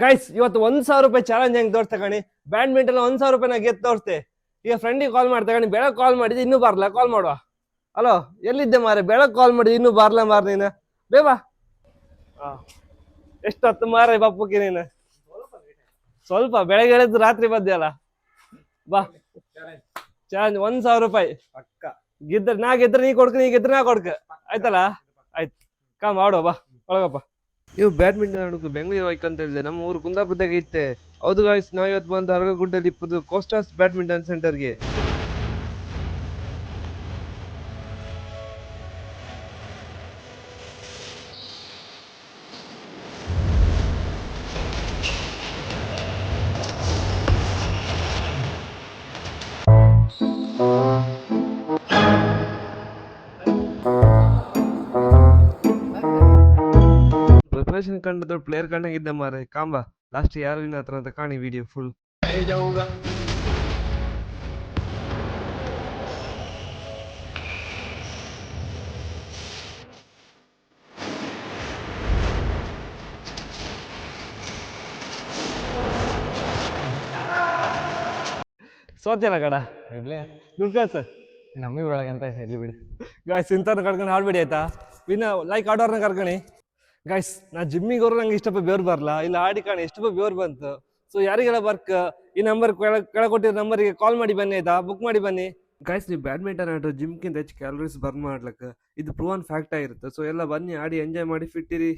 Guys ಇವತ್ತು 1,000 ರೂಪಾಯಿ challenge ಹೆಂಗ್ ತೋರ್ಸ್ತಾ ಕಣಿ. ಬ್ಯಾಡ್ಮಿಂಟನ್ 1,000 ರೂಪಾಯಿನ ಗೆದ್ದು ತೋರಿಸ್ತೆ. ಈಗ ಫ್ರೆಂಡಿಗೆ ಕಾಲ್ ಮಾಡ್ತಾ ಕಣಿ, ಬೆಳಗ್ಗೆ ಕಾಲ್ ಮಾಡಿದ್ದು ಇನ್ನೂ ಬರ್ಲಾ, ಕಾಲ್ ಮಾಡುವ. ಹಲೋ, ಎಲ್ಲಿದ್ದೆ ಮಾರೆ, ಬೆಳಗ್ಗೆ ಕಾಲ್ ಮಾಡಿದ್ದು ಇನ್ನೂ ಬರ್ಲಾ ಮಾರ ನೀನು. ಬೇಬಾ ಎಷ್ಟು ಹೊತ್ತು ಮಾರ ಬಪ್ಪುಕಿ ನೀನು. ಸ್ವಲ್ಪ ಬೆಳಗ್ಗೆ ಹೇಳಿದ್ದು ರಾತ್ರಿ ಬದ್ದೆ ಬಾ. ಚಾಲೆಂಜ್ 1,000 ರೂಪಾಯಿ ಗೆದ್ರೆ ನಾ ಗೆದ್ರೆ ನೀ ಕೊಡ್ಕ, ನೀ ಗೆದ್ರೆ ನಾ ಕೊಡ್ಕ, ಆಯ್ತಲ್ಲ. ಆಯ್ತು, ಕಾ ಮಾಡುವ, ಬಾ ಒಳಗಪ್ಪ. ನೀವು ಬ್ಯಾಡ್ಮಿಂಟನ್ ಆಡೋಕೆ ಬೆಂಗಳೂರು ಹೋಯ್ಕಂತ ಹೇಳಿದೆ, ನಮ್ಮ ಊರು ಕುಂದಾಪುರದಾಗ ಇತ್ತೆ. ಹೌದು ಗಾಯ್ಸ್, ನಾವು ಇವತ್ತು ಬಂದು ಅರಗಗುಡ್ಡಲ್ಲಿ ಇಪ್ಪದು ಕೋಸ್ಟಾಸ್ ಬ್ಯಾಡ್ಮಿಂಟನ್ ಸೆಂಟರ್ಗೆ. ಪ್ರಿಪರೇಷನ್ ಕಂಡ ದೊಡ್ಡ ಪ್ಲೇಯರ್ ಕಂಡಂಗಿದ್ದ ಮಾರೆ, ಕಾಂಬ ಲಾಸ್ಟ್ ಯಾರು ಇನ್ನ ಹತ್ರ ಅಂತ ಕಾಣಿ ವಿಡಿಯೋ ಫುಲ್. ಸೋತ್ಯಲ್ಲ ಕಡ ಇರ್ಲಿ ದುಡ್ಕಾಸ ನಮ್ಮಿ ಒಳಗೆ ಅಂತ ಇರ್ಲಿ ಬಿಡಿ. ಗಾಯ್ಸ್ ಇಂಥವ್ರನ್ನ ಕರ್ಕೊಂಡು ಆಡ್ಬೇಡಿ ಆಯ್ತಾ. ವಿನ ಲೈಕ್ ಆಡೋರ್ನ ಕರ್ಕಣಿ. ಗಾಯ್ಸ್ ನಾ ಜಿಮ್ಮಿಗೆ ಹೋದ್ರೆ ನಂಗೆ ಇಷ್ಟಪ್ಪ ಬೇವ್ರು ಬರಲ್ಲ, ಇಲ್ಲ ಆಡಿ ಕಾಣಿ ಎಷ್ಟಪ್ಪ ಬೇವ್ರು ಬಂತು. ಸೊ ಯಾರಿಗೆಲ್ಲ ವರ್ಕ್ ಈ ನಂಬರ್ ಕೆಳಕೊಟ್ಟಿರೋ ನಂಬರಿಗೆ ಕಾಲ್ ಮಾಡಿ ಬನ್ನಿ ಆಯ್ತಾ, ಬುಕ್ ಮಾಡಿ ಬನ್ನಿ. ಗಾಯ್ಸ್ ನೀವು ಬ್ಯಾಡ್ಮಿಂಟನ್ ಆಡೋ ಜಿಮ್ಗಿಂತ ಹೆಚ್ಚು ಕ್ಯಾಲರೀಸ್ ಬರ್ನ್ ಮಾಡ್ಲಿಕ್ಕೆ ಇದು ಪ್ರೂವನ್ ಫ್ಯಾಕ್ಟ್ ಆಗಿರುತ್ತೆ. ಸೊ ಎಲ್ಲ ಬನ್ನಿ, ಆಡಿ ಎಂಜಾಯ್ ಮಾಡಿ, ಫಿಟ್ ಇರಿ.